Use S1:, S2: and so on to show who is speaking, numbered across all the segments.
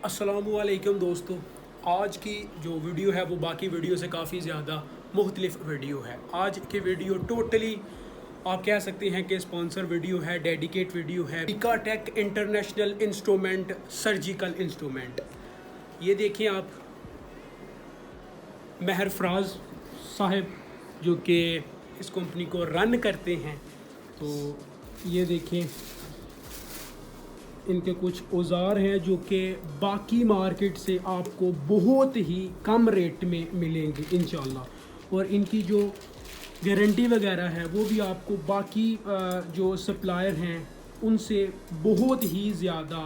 S1: अस्सलामुअलैकुम दोस्तों, आज की जो वीडियो है वो बाकी वीडियो से काफ़ी ज़्यादा मुख्तलिफ वीडियो है। आज की वीडियो टोटली आप कह सकते हैं कि स्पॉन्सर वीडियो है, डेडिकेट वीडियो है। बीकाटेक इंटरनेशनल इंस्ट्रूमेंट सर्जिकल इंस्ट्रूमेंट। ये देखें आप, महर फराज साहब जो कि इस कंपनी को रन करते हैं, तो ये देखें इनके कुछ औज़ार हैं जो कि बाकी मार्केट से आपको बहुत ही कम रेट में मिलेंगे इंशाल्लाह। और इनकी जो गारंटी वगैरह है वो भी आपको बाकी जो सप्लायर हैं उनसे बहुत ही ज़्यादा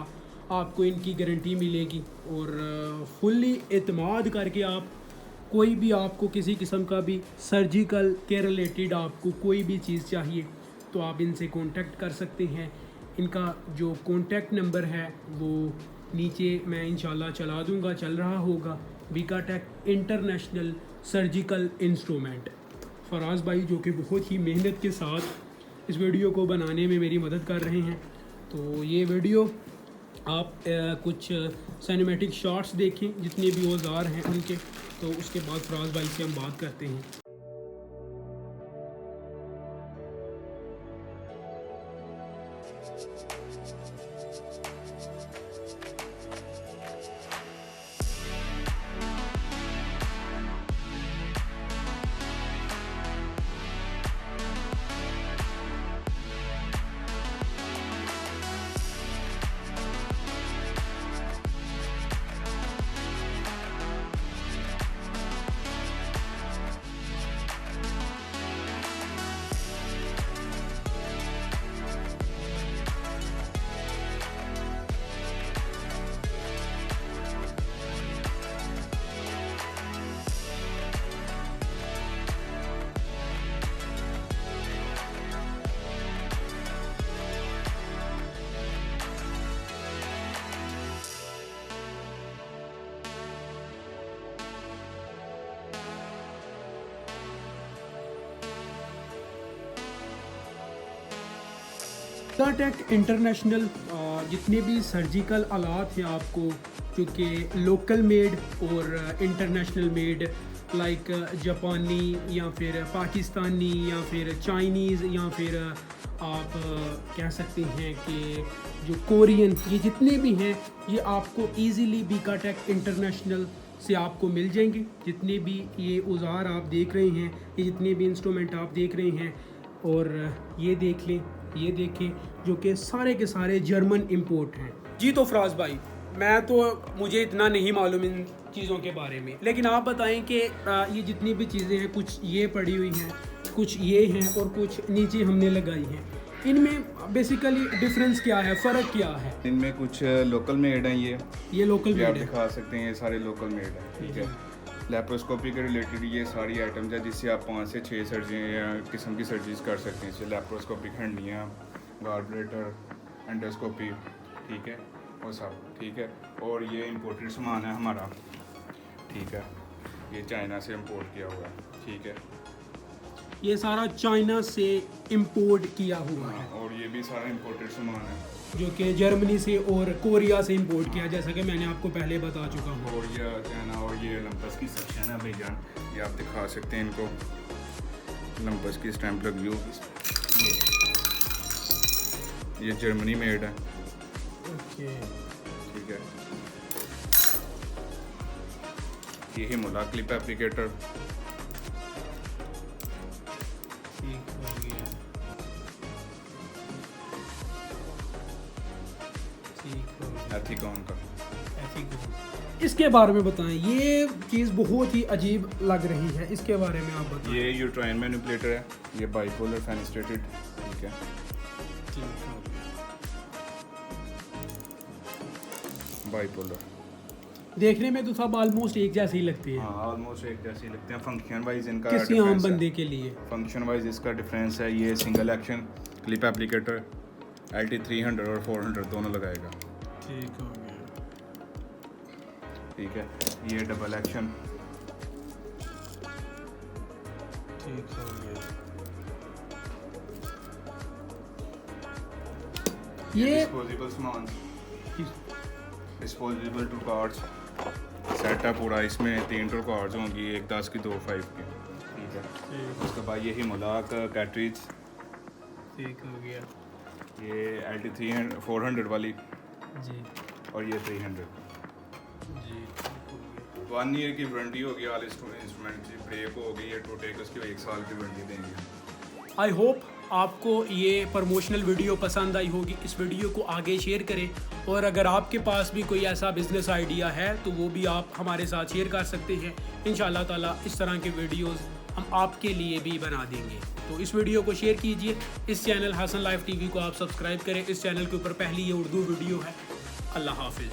S1: आपको इनकी गारंटी मिलेगी। और फुल्ली एतमाद करके आप कोई भी आपको किसी किस्म का भी सर्जिकल के रिलेटेड आपको कोई भी चीज़ चाहिए तो आप इनसे कांटेक्ट कर सकते हैं। इनका जो कॉन्टैक्ट नंबर है वो नीचे मैं इंशाल्लाह चला दूंगा, चल रहा होगा। बीकाटेक इंटरनेशनल सर्जिकल इंस्ट्रूमेंट। फराज भाई जो कि बहुत ही मेहनत के साथ इस वीडियो को बनाने में मेरी मदद कर रहे हैं। तो ये वीडियो आप कुछ सिनेमैटिक शॉट्स देखें जितने भी औज़ार हैं उनके, तो उसके बाद फराज भाई से हम बात करते हैं। बीकाटेक इंटरनेशनल जितने भी सर्जिकल आलात हैं आपको, क्योंकि लोकल मेड और इंटरनेशनल मेड लाइक जापानी या फिर पाकिस्तानी या फिर चाइनीज़ या फिर आप कह सकते हैं कि जो कोरियन, ये जितने भी हैं ये आपको इजीली बीकाटेक इंटरनेशनल से आपको मिल जाएंगे। जितने भी ये औज़ार आप देख रहे हैं, ये जितने भी इंस्ट्रूमेंट आप देख रहे हैं, और ये देख लें, ये देखें, जो कि सारे के सारे जर्मन इंपोर्ट हैं। जी तो फराज भाई, मुझे इतना नहीं मालूम इन चीज़ों के बारे में, लेकिन आप बताएं कि ये जितनी भी चीज़ें हैं, कुछ ये पड़ी हुई हैं, कुछ ये हैं और कुछ नीचे हमने लगाई हैं, इनमें बेसिकली डिफरेंस क्या है, फ़र्क क्या है?
S2: इनमें कुछ लोकल मेड हैं। ये
S1: लोकल मेड
S2: आप
S1: है।
S2: दिखा सकते हैं, ये सारे लोकल मेड हैं। ठीक है, लेप्रोस्कोपी के रिलेटेड ये सारी आइटम्स है जिससे आप 5 से 6 सर्जरी या किस्म की सर्जरीज कर सकते हैं। जैसे लेप्रोस्कोपिक हंडियाँ, गार्डब्लेटर, एंडोस्कोपी, ठीक है, वो सब ठीक है। और ये इंपोर्टेड सामान है हमारा, ठीक है, ये चाइना से इंपोर्ट किया हुआ है। ठीक है,
S1: ये सारा चाइना से इंपोर्ट किया हुआ है।
S2: और ये भी सारा इंपोर्टेड सामान है
S1: जो कि जर्मनी से और कोरिया से इंपोर्ट किया, जैसा कि मैंने आपको पहले बता चुका हूँ।
S2: और ये चाइना और ये ओलंपस की सेक्शन है भाईजान, ये आप दिखा सकते हैं इनको। ओलंपस की स्टैंप लगी होगी, ये जर्मनी मेड है।
S1: ओके,
S2: ठीक है, ये हिमोला क्लिप एप्लीकेटर,
S1: ठीक हो गया, ठीक हो गया।
S2: एथिकॉन का।
S1: ऐसी क्यों? इसके बारे में बताएं, ये चीज़ बहुत ही अजीब लग रही है, इसके बारे में आप बताएं।
S2: ये यूट्राइन मैनिपुलेटर है, ये बाइपोलर फेनेस्ट्रेटेड, ठीक है,
S1: ठीक हो गया।
S2: बाइपोलर।
S1: देखने में तो सब ऑलमोस्ट एक जैसे ही लगते हैं।
S2: हाँ, ऑलमोस्ट एक जैसे ही लगते हैं। फंक्शन वाइज इनका
S1: किसी आम
S2: difference है।
S1: बंदे के लिए
S2: फंक्शन वाइज इसका डिफरेंस है। ये single action clip applicator LT 300 और 400 दोनों लगाएगा।
S1: ठीक हो गया।
S2: ठीक है, ये डबल एक्शन,
S1: ठीक हो गया।
S2: ये
S1: ये
S2: डिस्पोजेबल सामान, डिस्पोजेबल टू कार्ड्स सेट है पूरा, इसमें 3 टू कार्ड्स होंगी, एक 10 की 2 5 की, ठीक है। उसके बाद ये हिमोलाक कैटरीज,
S1: ठीक हो गया
S2: ये LT 300 400 वाली
S1: जी
S2: और ये 300।
S1: जी।
S2: 1 ईयर की वारंटी होगी ऑल इंस्ट्रूमेंट की, ब्रेक हो गई है टू टेक उसकी 1 साल की वारंटी देंगे।
S1: आई होप आपको ये प्रमोशनल वीडियो पसंद आई होगी। इस वीडियो को आगे शेयर करें, और अगर आपके पास भी कोई ऐसा बिजनेस आइडिया है तो वो भी आप हमारे साथ शेयर कर सकते हैं। इंशाल्लाह ताला इस तरह के वीडियोस हम आपके लिए भी बना देंगे। तो इस वीडियो को शेयर कीजिए। इस चैनल हसन लाइफ TV को आप सब्सक्राइब करें। इस चैनल के ऊपर पहली ये उर्दू वीडियो है। अल्लाह हाफिज़।